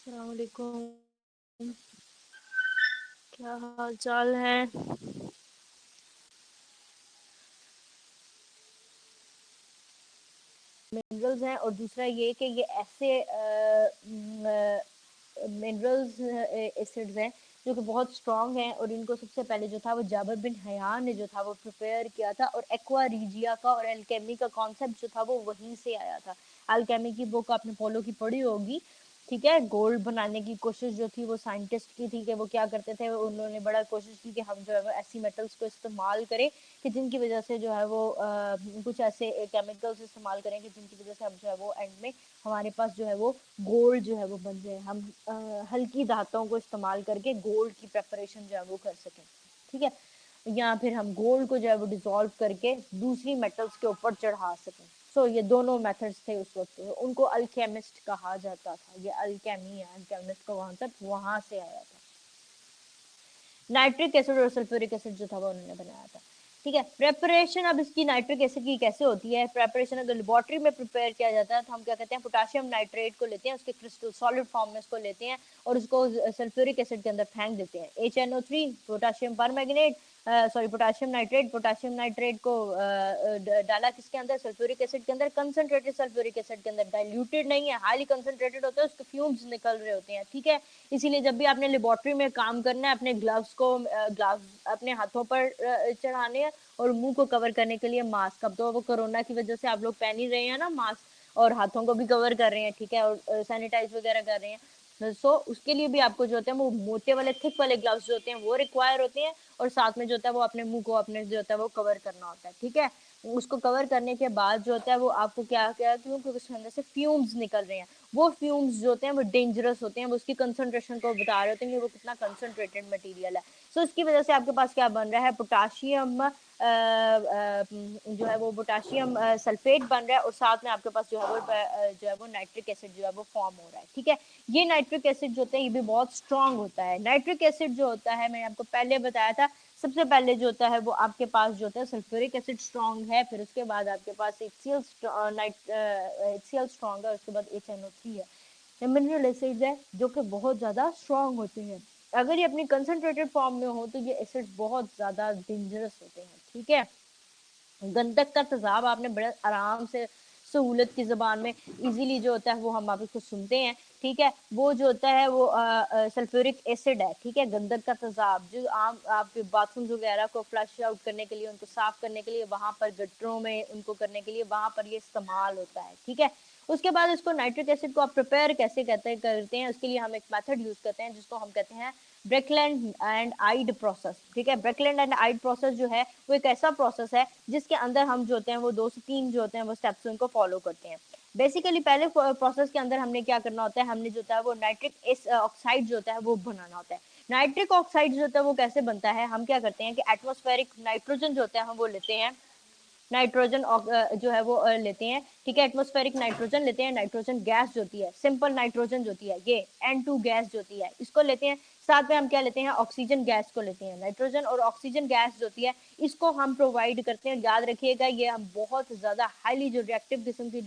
अस्सलाम वालेकुम। क्या हाल चाल है? मिनरल्स हैं और दूसरा ये कि ये ऐसे मिनरल्स एसिड्स हैं जो कि बहुत स्ट्रॉन्ग हैं, और इनको सबसे पहले जो था वो जाबिर बिन हयान ने जो था वो प्रिपेयर किया था, और एक्वा रीजिया का और एल्केमी का कॉन्सेप्ट जो था वो वहीं से आया था। एल्केमी की बुक आपने फॉलो की पढ़ी होगी, ठीक है। गोल्ड बनाने की कोशिश जो थी वो साइंटिस्ट की थी कि वो क्या करते थे, उन्होंने बड़ा कोशिश की कि हम जो है वो ऐसी मेटल्स को इस्तेमाल करें कि जिनकी वजह से जो है वो कुछ ऐसे केमिकल्स इस्तेमाल करें कि जिनकी वजह से हम जो है वो एंड में हमारे पास जो है वो गोल्ड जो है वो बन जाए, हम हल्की धातुओं को इस्तेमाल करके गोल्ड की प्रेपरेशन जो है वो कर सकें, ठीक है। या फिर हम गोल्ड को जो है वो डिसॉल्व करके दूसरी मेटल्स के ऊपर चढ़ा सकें। सो ये दोनों मेथड्स थे उस वक्त, उनको अल्केमिस्ट कहा जाता था। ये अल्केमी है, अल्केमिस्ट का कॉन्सेप्ट वहां से आया था। नाइट्रिक एसिड और सल्फ्यूरिक एसिड जो था वो उन्होंने बनाया था, ठीक है। प्रेपरेशन अब इसकी नाइट्रिक एसिड की कैसे होती है? प्रेपरेशन अगर लेबोरेटरी में प्रिपेयर किया जाता है तो हम क्या कहते हैं, पोटाशियम नाइट्रेट को लेते हैं, उसके क्रिस्टल सॉलिड फॉर्म में उसको लेते हैं और उसको सल्फ्यूरिक एसिड के अंदर फेंक देते हैं। HNO3 potassium permanganate, sorry potassium nitrate को डाला किसके अंदर, सल्फ्यूरिक एसिड के अंदर, कंसंट्रेटेड सल्फ्यूरिक एसिड के अंदर, डाइल्यूटेड नहीं है, हाईली कंसंट्रेटेड होता है, उसके फ्यूम्स निकल रहे होते हैं, ठीक है। इसीलिए जब भी आपने लेबोरेटरी में काम करना है, अपने ग्लव्स अपने हाथों पर चढ़ाने हैं, और मुंह को कवर करने के लिए मास्क। अब तो वो कोरोना की वजह से आप लोग पहन ही रहे हैं ना मास्क, और हाथों को भी कवर कर रहे हैं, ठीक है, और सैनिटाइज वगैरह कर रहे हैं। सो उसके लिए भी आपको जो होते हैं वो मोटे वाले थिक वाले ग्लव्स जो होते हैं वो रिक्वायर होते हैं, और साथ में जो होता है वो अपने मुंह को अपने जो होता है वो कवर करना होता है, ठीक है। उसको कवर करने के बाद जो होता है वो आपको क्या क्या, क्योंकि उसके अंदर से फ्यूम्स निकल रहे हैं, वो फ्यूम्स जो होते हैं वो डेंजरस होते हैं, वो उसकी कंसंट्रेशन को बता रहे होते हैं कि वो कितना कंसंट्रेटेड मटेरियल है। सो इसकी वजह से आपके पास क्या बन रहा है, पोटाशियम जो है वो पोटाशियम सल्फेट बन रहा है, और साथ में आपके पास जो है वो नाइट्रिक एसिड जो है वो फॉर्म हो रहा है, ठीक है। ये नाइट्रिक एसिड जो होता है ये भी बहुत स्ट्रांग होता है। नाइट्रिक एसिड जो होता है मैंने आपको पहले बताया था, सबसे पहले जो होता है वो आपके पास जो होता है सल्फ्यूरिक एसिड स्ट्रांग है, फिर उसके बाद आपके पास HCl स्ट्रांग है, उसके बाद HNO3 है। ये मिनरल एसिड्स है जो कि बहुत ज़्यादा स्ट्रांग होते हैं। अगर ये अपनी कंसंट्रेटेड फॉर्म में हो तो ये एसिड्स बहुत ज़्यादा डेंजरस होते हैं, ठीक है। गंधक का तेजाब आपने बड़े आराम से सहूलत की ज़बान में इजीली जो होता है वो हम आप इसको सुनते हैं, ठीक है। वो जो होता है वो सल्फ्यूरिक एसिड है, ठीक है। गंधक का तेजाब जो आम आपके बाथरूम वगैरह को फ्लश आउट करने के लिए, उनको साफ करने के लिए, वहां पर गटरों में उनको करने के लिए वहां पर ये इस्तेमाल होता है, ठीक है। उसके बाद इसको नाइट्रिक एसिड को आप प्रिपेयर कैसे करते हैं, उसके लिए हम एक मेथड यूज करते हैं जिसको हम कहते हैं ब्रेकलैंड एंड आइड प्रोसेस, ठीक है। ब्रेकलैंड एंड आइड प्रोसेस जो है वो एक ऐसा प्रोसेस है जिसके अंदर हम जो होते हैं वो 2 से 3 जो होते हैं वो स्टेप्स उनको फॉलो करते हैं। बेसिकली पहले प्रोसेस के अंदर हमने क्या करना होता है, हमने जो होता है वो नाइट्रिक ऑक्साइड जो होता है वो बनाना होता है। नाइट्रिक ऑक्साइड जो होता है वो कैसे बनता है, हम क्या करते हैं कि एटमॉस्फेरिक नाइट्रोजन जो होता है हम वो लेते हैं, नाइट्रोजन जो है वो लेते हैं, ठीक है। एटमॉस्फेरिक नाइट्रोजन लेते हैं, नाइट्रोजन गैस जो होती है, सिंपल नाइट्रोजन जो होती है ये N2 गैस जो होती है इसको लेते हैं। साथ में हम क्या लेते हैं, ऑक्सीजन गैस को लेते हैं। नाइट्रोजन और ऑक्सीजन गैस जो होती है इसको हम प्रोवाइड करते हैं। याद रखिएगा ये हम बहुत ज्यादा हाईली जो रिएक्टिव किस्म की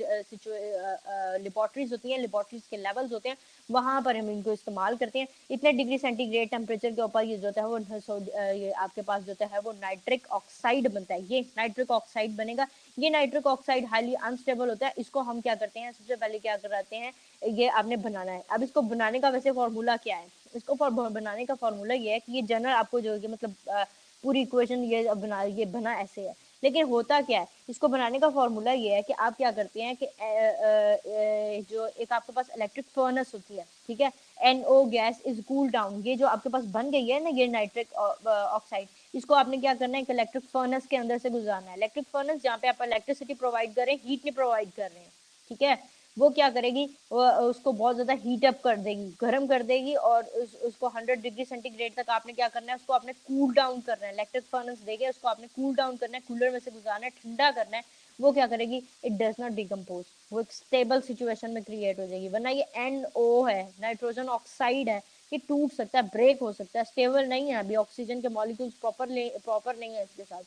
लेबोरेटरीज होती हैं, लेबोरेटरीज के लेवल्स होते हैं, वहां पर हम इनको इस्तेमाल करते हैं। इतने डिग्री सेंटीग्रेड टेम्परेचर के ऊपर ये जो है वो ये आपके पास जो है वो नाइट्रिक ऑक्साइड बनता है, ये नाइट्रिक ऑक्साइड बनेगा। ये नाइट्रिक ऑक्साइड हाईली अनस्टेबल होता है, इसको हम क्या करते हैं, सबसे पहले क्या कराते हैं, ये आपने बनाना है। अब इसको बनाने का वैसे फॉर्मूला क्या है, इसको बनाने का फॉर्मूला ये है कि ये जनरल आपको जो मतलब पूरी इक्वेशन ये बना ऐसे है, लेकिन होता क्या है, इसको बनाने का फॉर्मूला ये है कि आप क्या करते हैं कि जो एक आपके पास इलेक्ट्रिक फर्नेस होती है, ठीक है। NO gas is cool down, ये जो आपके पास बन गई है ना ये नाइट्रिक ऑक्साइड, इसको आपने क्या करना है, एक इलेक्ट्रिक फर्नेस के अंदर से गुजारना है। इलेक्ट्रिक फर्नेस जहाँ पे आप इलेक्ट्रिसिटी प्रोवाइड कर रहे हैं, हीट नहीं प्रोवाइड कर रहे हैं, ठीक है। वो क्या करेगी, वो उसको बहुत ज्यादा हीट अप कर देगी, गर्म कर देगी, और उसको 100 डिग्री सेंटीग्रेड तक आपने क्या करना है, उसको आपने कूल डाउन करना है। इलेक्ट्रिक फर्नेस देके उसको आपने कूल डाउन करना है, कूलर में से गुजारना है, ठंडा करना है। वो क्या करेगी, इट डज नॉट डिकम्पोज, वो एक स्टेबल सिचुएशन में क्रिएट हो जाएगी। वरना ये NO है, नाइट्रोजन ऑक्साइड है, ये टूट सकता है, ब्रेक हो सकता है, स्टेबल नहीं है। अभी ऑक्सीजन के मॉलिक्यूल्स प्रॉपर नहीं है इसके साथ,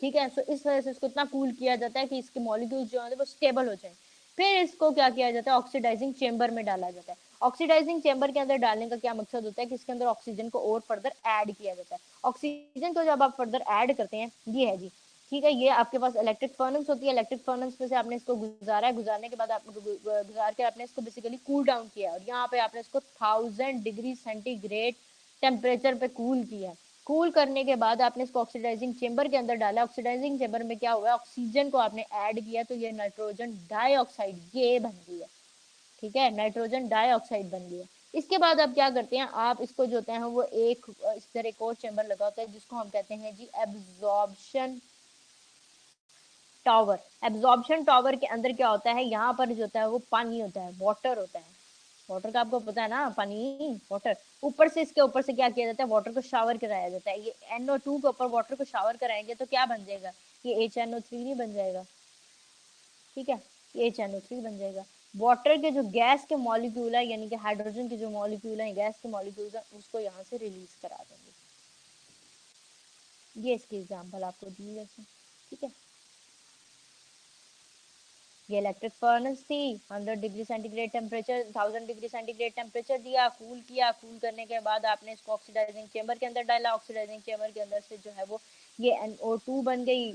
ठीक है। सो इस वजह से इसको इतना कूल किया जाता है कि इसके मॉलिक्यूल्स जो है वो स्टेबल हो जाए। फिर इसको क्या किया जाता है, ऑक्सीडाइजिंग चेंबर में डाला जाता है। ऑक्सीडाइजिंग चेंबर के अंदर डालने का क्या मकसद होता है कि इसके अंदर ऑक्सीजन को और फर्दर ऐड किया जाता है। ऑक्सीजन को जब आप फर्दर ऐड करते हैं, ये है जी, ठीक है, ये आपके पास इलेक्ट्रिक फर्नेस होती है। इलेक्ट्रिक फर्नेस में से आपने इसको गुजारा है, गुजारने के बाद आप गुजार के आपने इसको बेसिकली कूल डाउन किया और यहाँ पे आपने इसको 1000 डिग्री सेंटीग्रेड टेम्परेचर पे कूल किया। कूल करने के बाद आपने इसको ऑक्सीडाइजिंग चेंबर के अंदर डाला। ऑक्सीडाइजिंग चेंबर में क्या हुआ, ऑक्सीजन को आपने ऐड किया तो ये नाइट्रोजन डाइऑक्साइड ये बन गया, ठीक है, नाइट्रोजन डाइऑक्साइड बन गया। इसके बाद आप क्या करते हैं, आप इसको जो होता है वो एक इस तरह एक और चेंबर लगा होता है जिसको हम कहते हैं जी एब्जॉर्प्शन टावर। एब्जॉर्प्शन टावर के अंदर क्या होता है, यहाँ पर जो होता है वो पानी होता है, वाटर होता है। वाटर का आपको पता है ना, पानी, वाटर। ऊपर से इसके ऊपर से क्या किया जाता है, वाटर को शावर कराया जाता है। ये NO2 के ऊपर वाटर को शावर कराएंगे तो क्या बन जाएगा, ये HNO3 नहीं बन जाएगा, ठीक है, ये HNO3 बन जाएगा। वाटर के जो गैस के मॉलिक्यूल है, यानी कि हाइड्रोजन के जो मॉलिक्यूल है, गैस के मॉलिक्यूल है, उसको यहाँ से रिलीज करा देंगे। ये इसकी एग्जाम्पल आपको दी है, ठीक है। ये इलेक्ट्रिक फर्नेस थी, 100 degree centigrade temperature, 1000 degree centigrade temperature दिया, कूल किया। कूल करने के बाद आपने इसको ऑक्सीडाइजिंग चेंबर के अंदर डाला। ऑक्सीडाइजिंग चेंबर के अंदर से जो है वो ये NO2 बन गई,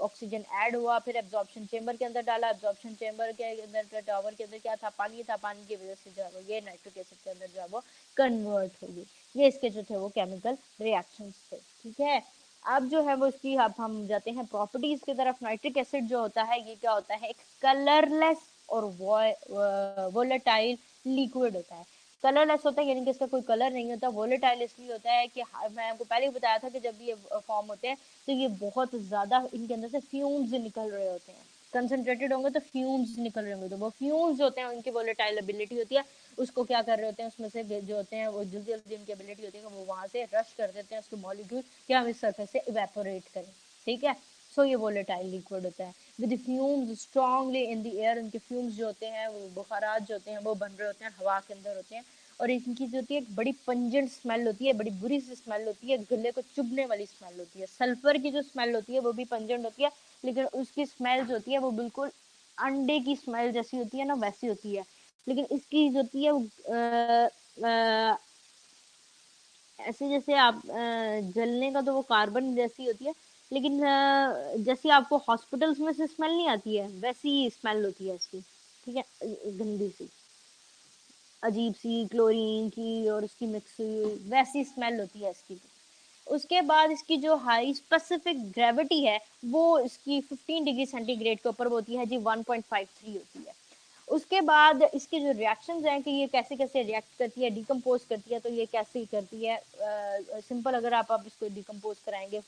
ऑक्सीजन ऐड हुआ। फिर एब्जॉर्प्शन चेंबर के अंदर डाला। एब्जॉर्प्शन चेंबर के अंदर टावर के अंदर क्या था, पानी था। पानी की वजह से जो है वो ये नाइट्रिक एसिड के अंदर जो है वो कन्वर्ट होगी। ये इसके जो थे वो केमिकल रिएक्शंस थे, ठीक है। अब जो है वो इसकी, अब हम जाते हैं प्रॉपर्टीज की तरफ। नाइट्रिक एसिड जो होता है ये क्या होता है, एक कलरलेस और वोलेटाइल लिक्विड होता है। कलरलेस होता है यानी कि इसका कोई कलर नहीं होता। वोलेटाइल इसलिए होता है कि मैं आपको पहले ही बताया था कि जब ये फॉर्म होते हैं तो ये बहुत ज्यादा इनके अंदर से फ्यूम्स निकल रहे होते हैं। कंसंट्रेटेड होंगे तो फ्यूम्स निकल रहे होंगे, तो वो फ्यूम्स होते हैं, उनकी वोलेटाइल एबिलिटी होती है। उसको क्या कर रहे होते हैं, उसमें से जो होते हैं वो जल्दी जल्दी उनकी एबिलिटी होती है कि वो वहां से रश कर देते हैं उसके मॉलिक्यूल कि हम इस सरफेस से इवेपोरेट करें, ठीक है। सो ये वोलेटाइल लिक्विड होता है with fumes strongly in the air. उनके फ्यूम्स जो होते हैं, वो बुखारात जो होते हैं वो बन रहे होते हैं, हवा के अंदर होते हैं। और इनकी जो होती है एक बड़ी पंजेंट स्मेल होती है, बड़ी बुरी सी स्मेल होती है, गले को चुभने वाली स्मेल होती है। सल्फर की जो स्मेल होती है वो भी पंजेंट होती है, लेकिन उसकी स्मेल जो होती है वो बिल्कुल अंडे की स्मेल जैसी होती है ना, वैसी होती है। लेकिन इसकी जो होती है वो ऐसे जैसे आप जलने का तो वो कार्बन जैसी होती है, लेकिन जैसे आपको हॉस्पिटल्स में से स्मेल नहीं आती है वैसी स्मेल होती है इसकी, ठीक है, गंदी सी, अजीब सी, क्लोरीन की और उसकी मिक्स हुई वैसी स्मेल होती है इसकी। उसके बाद इसकी जो हाई स्पेसिफिक ग्रेविटी है वो इसकी 15 डिग्री सेंटीग्रेड के ऊपर होती है जी, 1.53 होती है। उसके बाद इसके जो रिएक्शंस हैं कि ये कैसे कैसे रिएक्ट करती है, डिकम्पोज करती है, तो ये कैसे करती है, सिंपल अगर आप इसको डिकम्पोज कराएंगे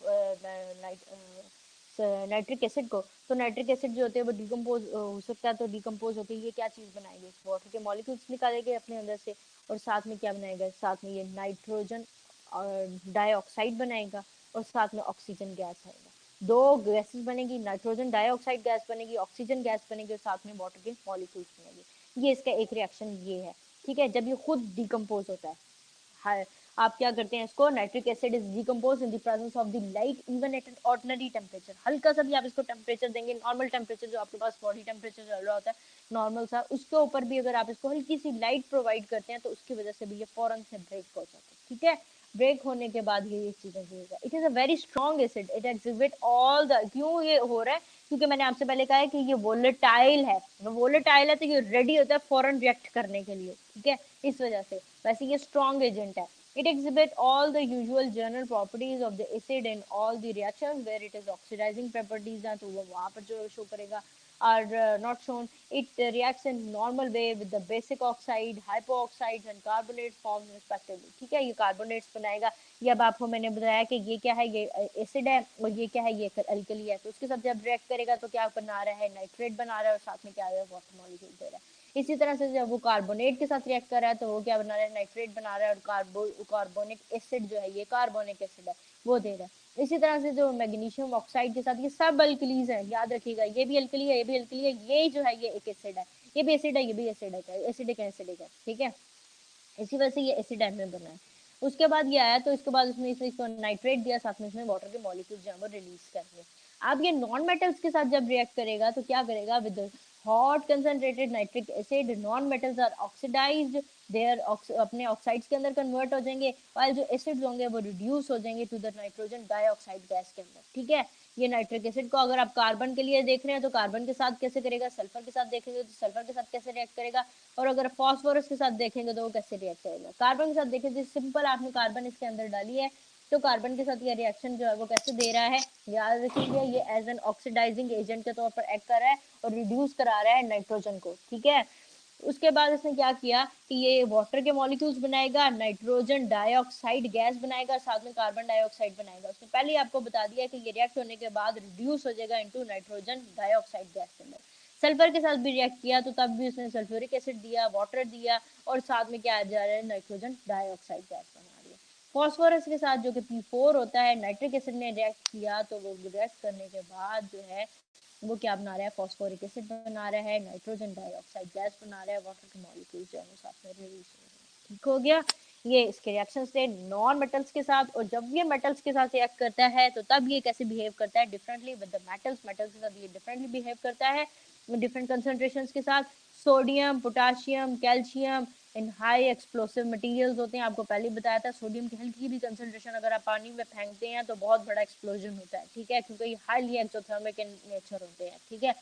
नाइट्रिक एसिड को, तो नाइट्रिक एसिड जो होते हैं वो डिकम्पोज हो सकता है। तो डिकम्पोज होकर ये क्या चीज़ बनाएंगे, वाटर के मॉलिक्यूल्स निकालेंगे अपने अंदर से, और साथ में क्या बनाएगा, साथ में ये नाइट्रोजन और डाइऑक्साइड बनाएगा, और साथ में ऑक्सीजन गैस आएगा। दो गैसेस बनेगी, नाइट्रोजन डाइऑक्साइड गैस बनेगी, ऑक्सीजन गैस बनेगी, और साथ में वाटर के मॉलिक्यूल्स बनेंगे। ये इसका एक रिएक्शन ये है, ठीक है, जब ये खुद डिकम्पोज होता है। हाँ, आप क्या करते हैं, इसको nitric acid is decompose in the presence of the light even at an ordinary temperature. हल्का सा भी आप इसको टेम्परेचर देंगे, नॉर्मल टेम्परेचर जो आपके पास बॉडी टेम्परेचर चल रहा होता है नॉर्मल सा, उसके ऊपर भी अगर आप इसको हल्की सी लाइट प्रोवाइड करते हैं तो उसकी वजह से भी ये फौरन से ब्रेक हो जाता है, ठीक है। ब्रेक होने के बाद ये चीजें होगा। It is a very strong acid, it exhibit all the, क्यों ये हो रहा है, क्योंकि मैंने आपसे पहले कहा है कि ये वोलेटाइल है। वोलेटाइल है तो ये रेडी होता है फौरन रिएक्ट करने के लिए, ठीक है, इस वजह से। वैसे ये स्ट्रॉन्ग एजेंट है। It exhibit all the usual general properties of the acid and all the reactions where it is oxidizing properties हैं तो वो वहाँ पर जो शो करेगा are not shown. It reacts in normal way with the basic oxide, hypoxides and carbonates formed respectively. ठीक है, ये कार्बोनेट्स बनाएगा। ये अब आपको मैंने बताया कि ये क्या है, ये एसिड है, और ये क्या है, ये अल्कली है। तो उसके साथ जब रिएक्ट करेगा तो क्या बना रहा है, नाइट्रेट बना रहा है, और साथ में क्या है, वाटर मॉलिक्यूल दे रहा है। इसी तरह से जब वो कार्बोनेट के साथ रिएक्ट कर रहा है तो वो क्या बना रहा है, नाइट्रेट बना रहा है, और कार्बोनिक एसिड जो है, ये कार्बोनिक एसिड है, वो दे रहा है। इसी तरह से जो मैग्नीशियम ऑक्साइड के साथ, ये सब अल्कलीज है, याद रखिएगा, ये भी अल्कली है, ये भी अल्कली है, ये जो है ये एक एसिड है, ये भी एसिड है, ये भी एसिड है, एसिडिक एसिडिक है, ठीक है। इसी वजह से ये एसिड में बना है। उसके बाद ये आया तो इसके बाद उसमें इसको नाइट्रेट दिया, साथ में इसमें वाटर के मॉलिक्यूल्स जो है वो रिलीज कर दिए। अब ये नॉन मेटल्स के साथ जब रिएक्ट करेगा तो क्या करेगा, with hot concentrated nitric acid non metals are oxidised, their अपने ऑक्साइड्स के अंदर कन्वर्ट हो जाएंगे, और जो एसिड्स होंगे वो रिड्यूस हो जाएंगे to the nitrogen dioxide gas के अंदर, ठीक है। ये नाइट्रिक एसिड को अगर आप कार्बन के लिए देख रहे हैं तो कार्बन के साथ कैसे करेगा, सल्फर के साथ देखेंगे तो सल्फर के साथ कैसे रिएक्ट करेगा, और अगर फॉस्फोरस के साथ देखेंगे तो वो कैसे रिएक्ट करेगा। कार्बन के साथ देखेंगे, सिंपल आपने कार्बन इसके अंदर डाली है तो कार्बन के साथ ये रिएक्शन जो है वो कैसे दे रहा है, याद रखिए ये एज एन ऑक्सीडाइजिंग एजेंट के तौर पर एक्ट कर रहा है और रिड्यूस करा रहा है नाइट्रोजन को, ठीक है। उसके बाद इसने क्या किया कि ये वाटर के मॉलिक्यूल्स बनाएगा, नाइट्रोजन डाइऑक्साइड गैस बनाएगा, साथ में कार्बन डाइऑक्साइड बनाएगा। उसने पहले ही आपको बता दिया कि ये रिएक्ट होने के बाद रिड्यूस हो जाएगा इनटू नाइट्रोजन डाइऑक्साइड गैस के अंदर। सल्फर के साथ भी रिएक्ट किया तो तब भी उसने सल्फ्यूरिक एसिड दिया, वाटर दिया, और साथ में क्या आ जा रहा है, नाइट्रोजन डाइऑक्साइड गैस बना रही है। फॉस्फोरस के साथ जो कि P4 होता है, नाइट्रिक एसिड ने रिएक्ट किया तो वो रिएक्ट करने के बाद जो है वो क्या बना रहा है, फॉस्फोरिक एसिड बना रहा है, नाइट्रोजन डाइऑक्साइड गैस बना रहा है, वाटर के मॉलिक्यूल्स जो है वो साथ में रिलीज हो रहे हैं, ठीक हो गया। ये इसके रिएक्शंस थे नॉन मेटल्स के साथ, और जब ये मेटल्स के साथ रिएक्ट करता है तो तब ये कैसे बिहेव करता है, differently with the metals, metals के साथ ये डिफरेंटली बिहेव करता है डिफरेंट कंसंट्रेशंस के साथ। सोडियम, पोटाशियम, कैल्शियम इन हाई एक्सप्लोसिव मटेरियल्स होते हैं, आपको पहले ही बताया था। सोडियम की हल्की भी कंसंट्रेशन अगर आप पानी में फेंकते हैं तो बहुत बड़ा एक्सप्लोजन होता है, ठीक है, क्योंकि ये हाईली एक्सोथर्मिक इन नेचर होते हैं, ठीक है,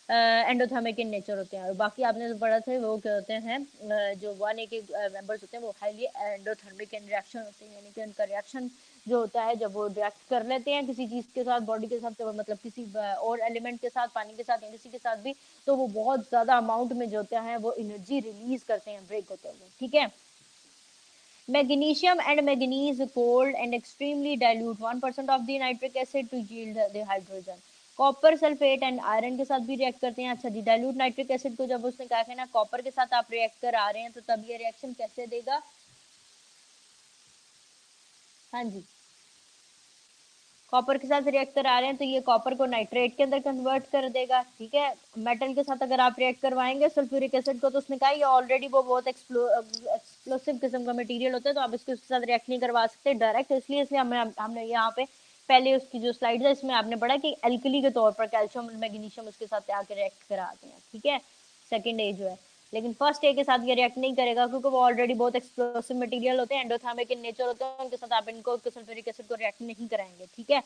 एंडोथर्मिक इन नेचर होते हैं। और बाकी आपने जो पढ़ा थे वो क्या होते हैं, जो 1A के मेंबर्स होते हैं वो हाईली एंडोथर्मिक इन रिएक्शन होते हैं, यानी कि उनका रिएक्शन जो होता है जब वो रिएक्ट कर लेते हैं किसी चीज़ के साथ, बॉडी के साथ, तो मतलब किसी और एलिमेंट के साथ, पानी के साथ या किसी के साथ भी, तो वो बहुत ज़्यादा अमाउंट में जो होता है वो एनर्जी रिलीज करते हैं ब्रेक होते हुए, ठीक है। Magnesium and manganese cold and extremely dilute 1% of the nitric acid to yield the hydrogen. Copper sulphate and iron के साथ भी रिएक्ट करते हैं। अच्छा जी, डाइल्यूट नाइट्रिक एसिड को जब उसने कहा है ना कॉपर के साथ आप रिएक्ट कर आ रहे हैं तो तब ये रिएक्शन कैसे देगा, हाँ जी, कॉपर के साथ रिएक्ट करा रहे हैं तो ये कॉपर को नाइट्रेट के अंदर कन्वर्ट कर देगा, ठीक है। मेटल के साथ अगर आप रिएक्ट करवाएंगे सल्फ्यूरिक एसिड को तो उसने कहा ये ऑलरेडी वो बहुत एक्सप्लोसिव किस्म का मटेरियल होता है, तो आप इसके साथ रिएक्ट नहीं करवा सकते डायरेक्ट, इसलिए इसलिए हमने यहाँ पे पहले उसकी जो स्लाइड है इसमें आपने पढ़ा कि एल्कली के तौर पर कैल्शियम और मैग्नीशियम उसके साथ आके रिएक्ट कराते हैं, ठीक है, सेकेंड ए जो है। लेकिन फर्स्ट ए के साथ ये रिएक्ट नहीं करेगा क्योंकि वो ऑलरेडी बहुत एक्सप्लोसिव मटेरियल होते हैं, एंडोथर्मिक इन नेचर होते हैं, उनके साथ आप इनको सल्फ्यूरिक एसिड को रिएक्ट नहीं कराएंगे, ठीक है।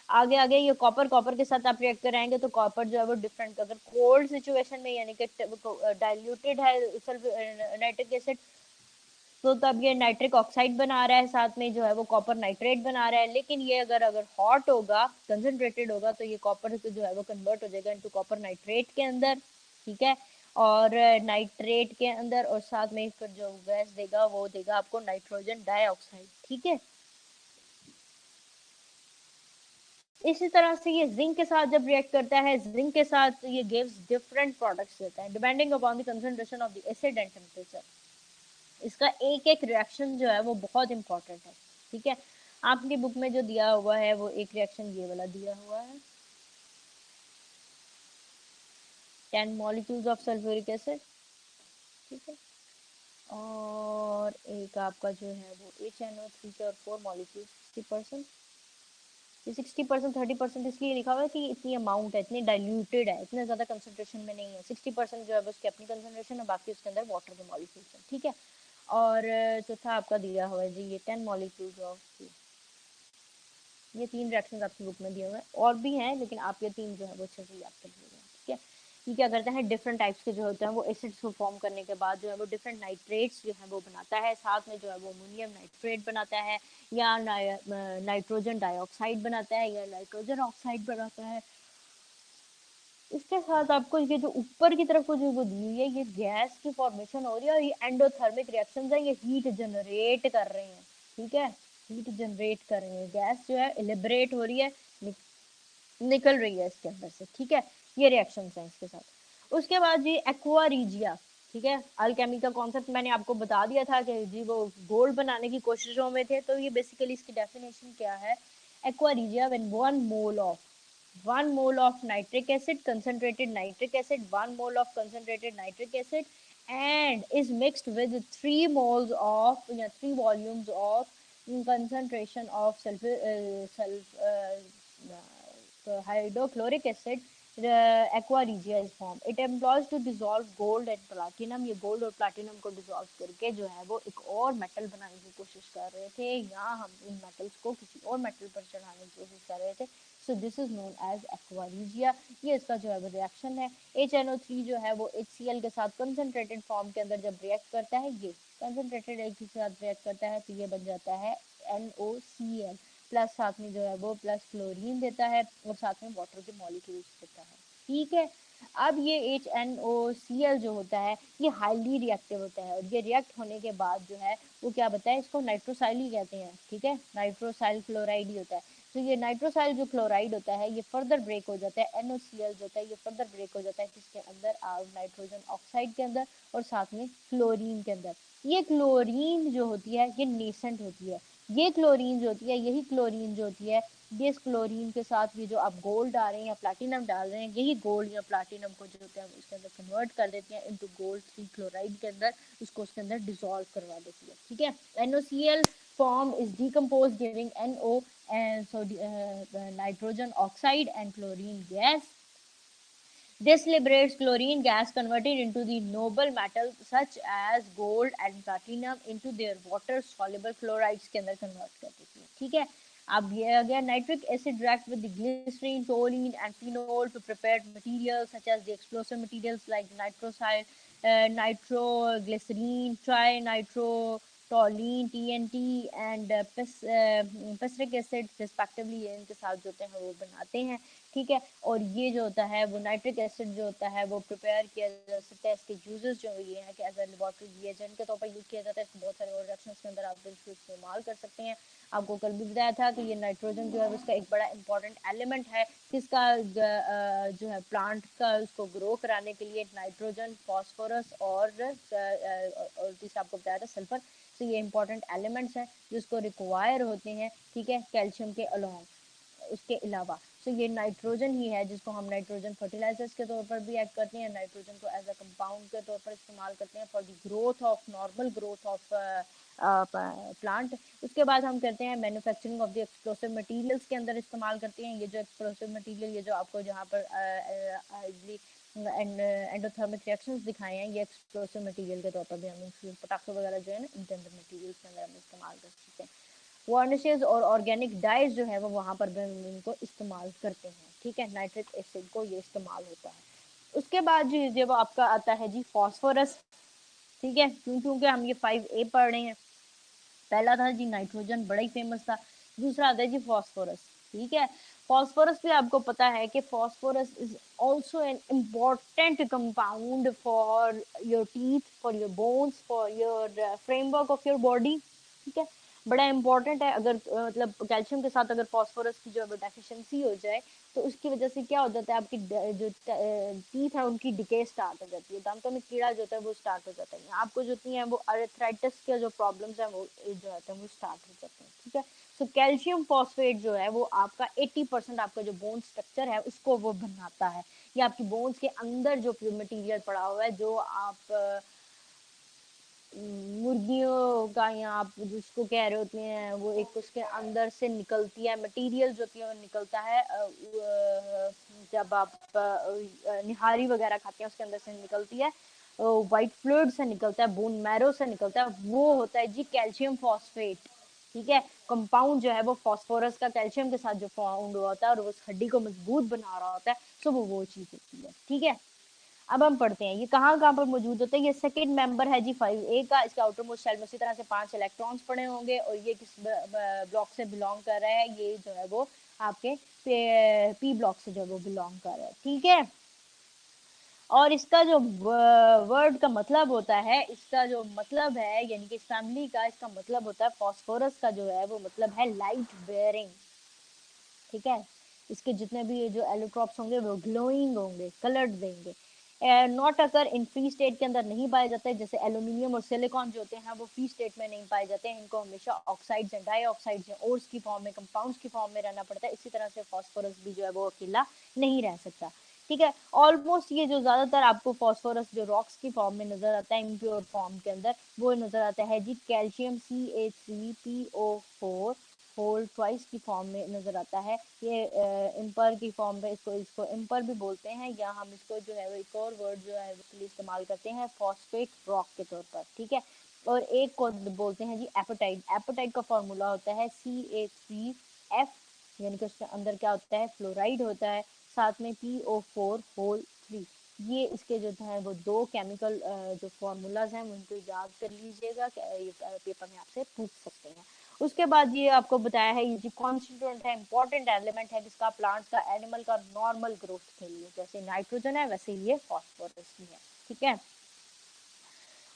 आगे आगे ये कॉपर, कॉपर के साथ आप रिएक्ट कराएंगे तो कॉपर जो है वो डिफरेंट, अगर कोल्ड सिचुएशन में यानी कि डाइल्यूटेड है नाइट्रिक एसिड तो तब ये नाइट्रिक ऑक्साइड बना रहा है, साथ में जो है वो कॉपर नाइट्रेट बना रहा है। लेकिन ये अगर अगर हॉट होगा, कंसंट्रेटेड होगा, तो ये कॉपर जो है वो कन्वर्ट हो जाएगा इनटू कॉपर नाइट्रेट के अंदर, ठीक है, और नाइट्रेट के अंदर, और साथ में फिर जो गैस देगा वो देगा आपको नाइट्रोजन डाइऑक्साइड, ठीक है। इसी तरह से ये जिंक के साथ जब रिएक्ट करता है, जिंक के साथ ये गिव्स डिफरेंट प्रोडक्ट्स देता है depending upon the concentration of the acid and temperature. इसका एक एक रिएक्शन जो है वो बहुत इंपॉर्टेंट है, ठीक है। आपकी बुक में जो दिया हुआ है वो एक रिएक्शन ये वाला दिया हुआ है, 10 मॉलिक्यूल्स ऑफ सल्फ्यूरिक एसिड, ठीक है, और एक आपका जो है वो HNO3 के और 4 मॉलिक्यूल 60%। ये 60% 30% इसलिए लिखा हुआ है कि इतनी अमाउंट है, इतनी डाइल्यूटेड है, इतने ज़्यादा कंसंट्रेशन में नहीं है। 60% जो है उसकी अपनी कंसंट्रेशन है, बाकी उसके अंदर वाटर के मॉलिक्यूल्स हैं, ठीक है। और चौथा आपका दिया हुआ है जी ये 10 मॉलिक्यूल्स ऑफ, ये 3 रिएक्शंस आपकी बुक में दिए हुए हैं, और भी हैं लेकिन आप ये 3 जो है वो अच्छे से याद कर लीजिएगा, ठीक है। ये क्या करता है, डिफरेंट टाइप्स के जो होते हैं वो एसिड्स को फॉर्म करने के बाद जो है वो डिफरेंट नाइट्रेट्स जो है वो बनाता है, साथ में जो है वो अमोनियम नाइट्रेट बनाता है, या नाइट्रोजन डाइऑक्साइड बनाता है, या नाइट्रोजन ऑक्साइड बनाता है। इसके साथ आपको ये जो ऊपर की तरफ को जो वो दी हुई है ये गैस की फॉर्मेशन हो रही है, और ये एंडोथर्मिक रिएक्शंस है, ये हीट जनरेट कर रहे हैं, ठीक है, हीट जनरेट कर रहे हैं, गैस जो है लिबरेट हो रही है, निकल रही है इसके अंदर से, ठीक है। ये रिएक्शंस हैं इसके साथ। उसके बाद जी एक्वा रीजिया, ठीक है, अल्केमी का कॉन्सेप्ट मैंने आपको बता दिया था कि जी वो गोल्ड बनाने की कोशिशों में थे, तो ये बेसिकली इसकी डेफिनेशन क्या है, aqua regia when 1 mole of nitric acid, concentrated nitric acid, 1 mole of concentrated nitric acid, and is mixed with 3 moles of 3 volumes of concentration of hydrochloric acid aqua regia is formed. It employs to dissolve gold and platinum. ये gold और platinum को dissolve करके जो है वो एक और metal बनाने की कोशिश कर रहे थे, या हम इन metals को किसी और metal पर चढ़ाने की कोशिश कर रहे थे. So this is known as aqua regia. ये इसका जो है वो reaction है. HNO3 जो है वो HCl के साथ concentrated form के अंदर जब react करता है, ये concentrated एक के साथ react करता है तो ये बन जाता है NOCl प्लस, साथ में जो है वो प्लस क्लोरीन देता है और साथ में वाटर के मॉलिक्यूल्स देता है. ठीक है. अब ये HNOCl जो होता है ये हाईली रिएक्टिव होता है, और ये रिएक्ट होने के बाद जो है वो क्या बताए, इसको नाइट्रोसाइल ही कहते हैं. ठीक है, नाइट्रोसाइल क्लोराइड ही होता है. तो ये नाइट्रोसाइल जो क्लोराइड होता है ये फर्दर ब्रेक हो जाता है, NOCl जो होता है ये फर्दर ब्रेक हो जाता है किसके अंदर, नाइट्रोजन ऑक्साइड के अंदर और साथ में क्लोरीन के अंदर. ये क्लोरीन जो होती है ये नेसेंट होती है. ये क्लोरीन जो होती है, यही क्लोरीन जो होती है, ये इस क्लोरीन के साथ भी जो आप गोल्ड डाल रहे हैं या प्लैटिनम डाल रहे हैं, यही गोल्ड या प्लैटिनम को जो होता है उसके अंदर कन्वर्ट कर देते हैं इनटू गोल्ड 3 क्लोराइड के अंदर, उसको उसके अंदर डिसॉल्व करवा देती है. ठीक है. NOCl form is decomposed giving NO and so nitrogen oxide and chlorine gas. This liberates chlorine gas converted into the noble metals such as gold and platinum into their water soluble chlorides के अंदर convert कर देती है. ठीक है. अब ये आ गया nitric acid react with the glycerine, toluene and phenol to prepare materials such as the explosive materials like nitroglycerine, trinitro toluene, TNT and picric acid respectively. ये इनके साथ जो होते हैं वो बनाते हैं. ठीक है. और ये जो होता है वो नाइट्रिक एसिड जो होता है वो प्रिपेयर किया जा सकता है. इसके यूजेस जो ये हैं कि एज अ लेबोरेटरी रिएजेंट के तौर पर यूज किया जाता है. इसको बहुत सारे और रिएक्शंस के अंदर आप इसको इस्तेमाल कर सकते हैं. आपको कल भी बताया था कि ये नाइट्रोजन जो है उसका एक बड़ा इंपॉर्टेंट एलिमेंट है किसका, जो है प्लांट का उसको ग्रो कराने के लिए नाइट्रोजन, फॉस्फोरस और तीसरा आपको बताया था सल्फर. तो ये इंपॉर्टेंट एलिमेंट्स हैं जिसको रिक्वायर होते हैं. ठीक है, कैल्शियम के अलोंग उसके अलावा. तो ये नाइट्रोजन ही है जिसको हम नाइट्रोजन फर्टिलाइजर्स के तौर पर भी ऐड करते हैं, नाइट्रोजन को एज अ कंपाउंड के तौर पर इस्तेमाल करते हैं for the growth of normal growth of plant. उसके बाद हम करते हैं manufacturing of the explosive materials के अंदर इस्तेमाल करते हैं. ये जो एक्सप्लोसिव मटेरियल, ये जो आपको जहाँ पर एंडोथर्मिक रिएक्शंस दिखाए हैं, ये एक्सप्लोसिव मटेरियल के तौर पर भी हम पटाखे वगैरह जो है ना इनके अंदर मटेरियल्स के अंदर हम इस्तेमाल कर सकते हैं. वार्निशेस और ऑर्गेनिक डाइज जो है वो वहाँ पर भी हम इनको इस्तेमाल करते हैं. ठीक है, नाइट्रिक एसिड को ये इस्तेमाल होता है. उसके बाद जी जब आपका आता है जी फॉस्फोरस. ठीक है, क्योंकि हम ये 5A पढ़ रहे हैं. पहला था जी नाइट्रोजन, बड़ा ही फेमस था. दूसरा आता है जी फॉस्फोरस. ठीक है, फॉस्फोरस भी आपको पता है कि phosphorus is also an important compound for your teeth, for your bones, for your framework of your body. ठीक है, बड़ा इंपॉर्टेंट है. अगर मतलब कैल्शियम के साथ अगर फॉस्फोरस की जो डेफिशिएंसी हो जाए तो उसकी वजह से क्या हो जाता है, आपकी जो टीथ है उनकी डिके स्टार्ट हो जाती है, दांतों में कीड़ा जो होता है वो स्टार्ट हो जाता है. आपको जो होती है वो अर्थराइटिस के जो प्रॉब्लम्स हैं वो जो होते हैं वो स्टार्ट हो जाते हैं. ठीक है, सो कैल्शियम फॉस्फेट जो है वो आपका 80% आपका जो बोन स्ट्रक्चर है उसको वो बनाता है. या आपकी बोन्स के अंदर जो मटेरियल पड़ा हुआ है, जो आप मुर्गियों का या आप जिसको कह रहे होते हैं वो एक उसके अंदर से निकलती है मटेरियल जो होती है वो निकलता है. जब आप निहारी वगैरह खाते हैं उसके अंदर से निकलती है, वाइट फ्लूइड से निकलता है, बोन मैरो से निकलता है, वो होता है जी कैल्शियम फॉस्फेट. ठीक है, कंपाउंड जो है वो फॉस्फोरस का कैल्शियम के साथ जो फाउंड हुआ होता है और उस हड्डी को मजबूत बना रहा होता है, तो वो चीज होती है. ठीक है, अब हम पढ़ते हैं ये कहाँ कहाँ पर मौजूद होते हैं. ये सेकंड मेंबर है जी 5A का. इसके आउटर मोस्ट शेल में उसी तरह से 5 इलेक्ट्रॉन्स पड़े होंगे और ये किस ब्लॉक से बिलोंग कर रहा है, ये जो है वो आपके P ब्लॉक से जो है वो बिलोंग कर रहा है. ठीक है, और इसका जो वर्ड का मतलब होता है, इसका जो मतलब है यानी कि इस फैमिली का इसका मतलब होता है, फॉस्फोरस का जो है वो मतलब है लाइट बेयरिंग. ठीक है, इसके जितने भी जो एलोट्रॉप्स होंगे वो ग्लोइंग होंगे, कलर्ड देंगे. नॉट अगर इन फ्री स्टेट के अंदर नहीं पाए जाते, जैसे एल्यूमिनियम और सिलिकॉन जो होते हैं वो फ्री स्टेट में नहीं पाए जाते हैं. इनको हमेशा ऑक्साइड्स एंड डाइऑक्साइड्स या ओर्स की फॉर्म में, कंपाउंड्स की फॉर्म में रहना पड़ता है. इसी तरह से फॉस्फोरस भी जो है वो अकेला नहीं रह सकता. ठीक है, ऑलमोस्ट ये जो ज्यादातर आपको फॉस्फोरस जो रॉक्स की फॉर्म में नजर आता है इम्प्योर फॉर्म के अंदर, वो नजर आता है जी कैल्शियम CH3PO4 होल ट्वाइस की फॉर्म में नजर आता है। ये इम्पर की फॉर्म में इसको इसको इम्पर भी बोलते हैं, या हम इसको जो है वो एक और वर्ड जो है उसके लिए इस्तेमाल करते हैं फॉस्फेट रॉक के तौर पर, ठीक है। और एक को बोलते हैं जी एपोटाइट। एपोटाइट का फॉर्मूला होता है CA3F, यानी कि उसके अंदर क्या होता है, फ्लोराइड होता है, साथ में PO4 होल 3। ये इसके जो है वो दो केमिकल जो फार्मूलाज हैं उनको याद कर लीजिएगा, ये पेपर में आपसे पूछ सकते हैं। उसके बाद ये आपको बताया है, ये जो कॉन्स्टिट्यूएंट है, इंपॉर्टेंट एलिमेंट है किसका, प्लांट्स का, एनिमल का नॉर्मल ग्रोथ के लिए। जैसे नाइट्रोजन है वैसे ये फॉस्फोरस भी है, ठीक है।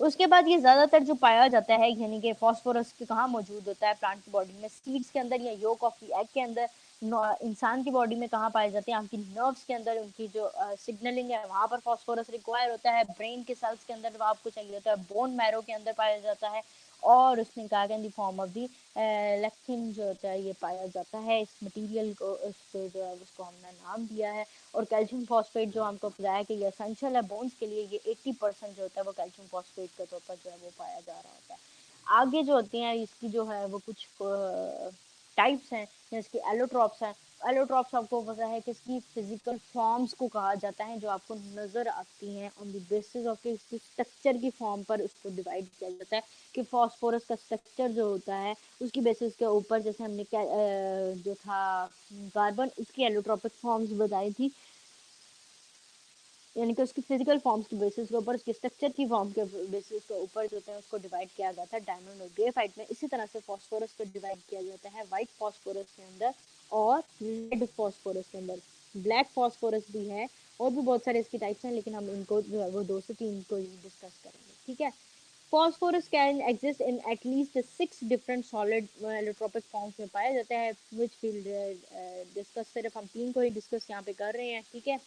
उसके बाद ये ज्यादातर जो पाया जाता है, यानी कि फास्फोरस के कहाँ मौजूद होता है प्लांट की बॉडी में, सीड्स के अंदर या योक ऑफ द एग के अंदर। इंसान की बॉडी में कहाँ पाए जाते हैं, आपकी नर्व्स के अंदर, उनकी जो सिग्नलिंग है वहां पर फास्फोरस रिक्वायर होता है। ब्रेन के सेल्स के अंदर आपको चाहिए होता है, बोन मैरो के अंदर पाया जाता है। और उसने कहा कि in the form of the lectin जो होता है ये पाया जाता है। इस मटेरियल को उसको जो है उसको हमने नाम दिया है। और कैल्शियम फॉस्फेट जो हमको बताया कि ये एसेंशियल है बोन्स के लिए, ये 80% जो होता है वो कैल्शियम फॉस्फेट के तौर पर जो है वो पाया जा रहा होता है। आगे जो होती हैं इसकी जो है वो कुछ टाइप्स हैं, जैसे एलोट्रॉप्स हैं। एलोट्रॉप्स आपको पता है कि इसकी फिजिकल फॉर्म्स को कहा जाता है जो आपको नजर आती हैं, ऑन द बेसिस ऑफ इसकी स्ट्रक्चर की फॉर्म पर उसको डिवाइड किया जाता है कि फॉस्फोरस का स्ट्रक्चर जो होता है उसकी बेसिस के ऊपर, जैसे हमने जो था कार्बन, उसकी एलोट्रॉपिक फॉर्म्स बताई थी, यानी कि उसकी फिजिकल फॉर्म्स के बेसिस के ऊपर, उसके स्ट्रक्चर की फॉर्म के बेसिस के ऊपर जो है उसको डिवाइड किया गया था डायमंड और ग्रेफाइट में। इसी तरह से फास्फोरस को डिवाइड किया जाता है व्हाइट फास्फोरस के अंदर और रेड फास्फोरस के अंदर। ब्लैक फास्फोरस भी है, और भी बहुत सारे इसकी टाइप्स हैं, लेकिन हम इनको जो है वो 2 से 3 को ही डिस्कस करेंगे, ठीक है। Phosphorus can exist in at least 6 different solid allotropic forms में पाया जाता है, which we'll discuss, सिर्फ हम 3 को ही डिस्कस यहाँ पे कर रहे हैं, ठीक है।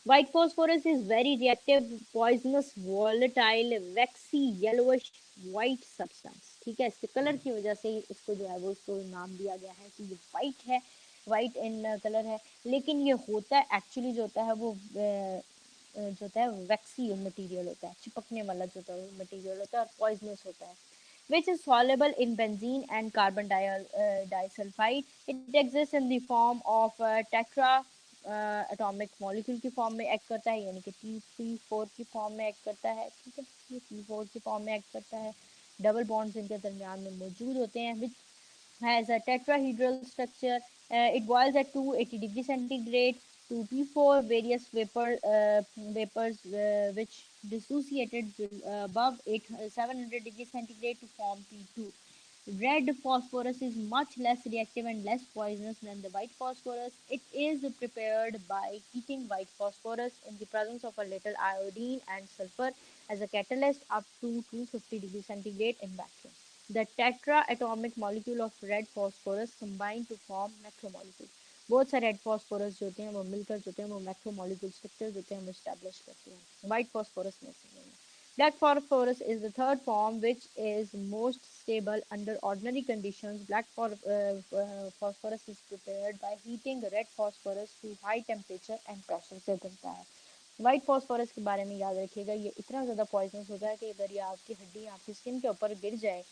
White phosphorus is very reactive, poisonous, volatile, waxy, yellowish white substance, ठीक है। इसके कलर की वजह से इसको जो है वो इसको नाम दिया गया है कि ये वाइट है, वाइट इन कलर है। लेकिन ये होता है एक्चुअली जो होता है वो जो होता है वैक्सी मटेरियल होता है, चिपकने वाला जो होता है मटेरियल होता है, और पॉइजनस होता है। Which is soluble in benzene and carbon disulfide. It exists in the form of tetra atomic molecule की फॉर्म में एक्ट करता है, यानी कि T3 4 की फॉर्म में एक्ट करता है, ठीक है। ये T4 की फॉर्म में एक्ट करता है। डबल बॉन्ड्स इनके दरमियान में मौजूद होते हैं, विच has a tetrahedral structure. It boils at 280 degree centigrade to P4. Various vapors which dissociated above 700 degree centigrade to form P2. Red phosphorus is much less reactive and less poisonous than the white phosphorus. It is prepared by heating white phosphorus in the presence of a little iodine and sulfur as a catalyst up to 250 degree centigrade in vacuum. The tetraatomic molecule of red phosphorus combine to form macromolecule. बहुत सारे red phosphorus जो होते हैं वो मिलकर जो होते हैं वो मैक्रोमोलिक्यूल स्ट्रक्चर होते हैं वो एस्टैब्लिश करते हैं। वाइट फॉस्फोरस में से नहीं है। Black phosphorus is the third form which is most stable under ordinary conditions. Black phosphorus is prepared by heating red phosphorus to high temperature and pressure से बनता है। व्हाइट फॉस्फोरस के बारे में याद रखिएगा, ये इतना ज़्यादा पॉइजनस होता है कि अगर ये आपकी हड्डी आपकी स्किन के ऊपर गिर जाए,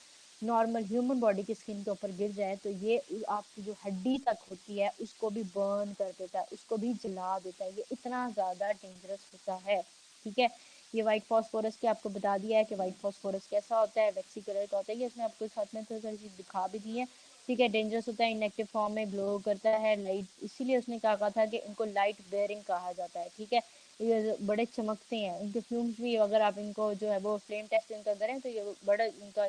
नॉर्मल ह्यूमन बॉडी की स्किन के ऊपर गिर जाए, तो ये आपकी जो हड्डी तक होती है उसको भी बर्न कर देता है, उसको भी जला देता है। ये इतना ज़्यादा डेंजरस होता है, ठीक है। ये व्हाइट फॉस्फोरस के आपको बता दिया है कि व्हाइट फॉस्फोरस कैसा होता है, वैक्सी कलर का होता है। ये इसमें आपको साथ में थोड़ी सारी चीज़ दिखा भी दी है, ठीक है। डेंजरस होता है, इनएक्टिव फॉर्म में ग्लो करता है लाइट, इसीलिए उसने कहा था कि इनको लाइट बेयरिंग कहा जाता है, ठीक है। ये बड़े चमकते हैं, इनके फ्यूम्स भी, अगर आप इनको जो है वो फ्लेम टेस्ट इनका करें तो ये बड़ा इनका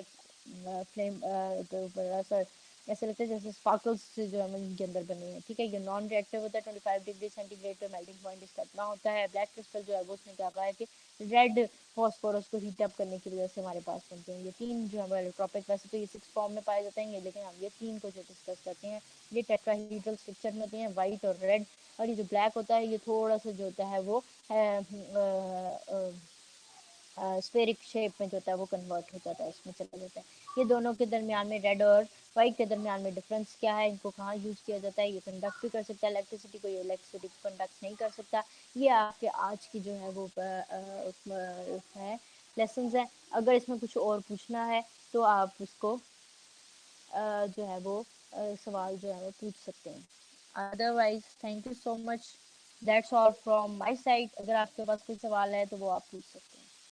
फ्लेम बड़ा सा ऐसा लगता है जैसे स्पार्कल्स से जो है इनके अंदर बने हैं, ठीक है। ये नॉन रिएक्टिव होता है, 25 डिग्री सेंटीग्रेड पे मेल्टिंग पॉइंट इसका इतना होता है। ब्लैक क्रिस्टल जो है वो उसने क्या कहा है कि रेड फॉस्फोरस को हीट अप करने की वजह से हमारे पास बनते हैं। ये 3 जो है एलोट्रॉपिक, वैसे तो ये 6 फॉर्म में पाए जाते हैं, लेकिन हम ये 3 को जो डिस्कस करते हैं, ये टेट्राहीड्रल स्ट्रक्चर में होते हैं, वाइट और रेड। और ये जो ब्लैक होता है ये थोड़ा सा जो होता है वो स्फेरिक शेप में जो होता है वो कन्वर्ट हो जाता है, इसमें चला जाता है। ये दोनों के दरमियान में, रेड और वाइट के दरमियान में डिफरेंस क्या है, इनको कहाँ यूज़ किया जाता है। ये कंडक्ट भी कर सकता है इलेक्ट्रिसिटी को, ये इलेक्ट्रिसिटी को कंडक्ट नहीं कर सकता। ये आपके आज की जो है वो है लेसन्स हैं। अगर इसमें कुछ और पूछना है तो आप उसको जो है वो सवाल जो है वो पूछ सकते हैं। Otherwise thank you so much, that's all from my side. अगर आपके पास कोई सवाल है तो वो आप पूछ सकते हैं।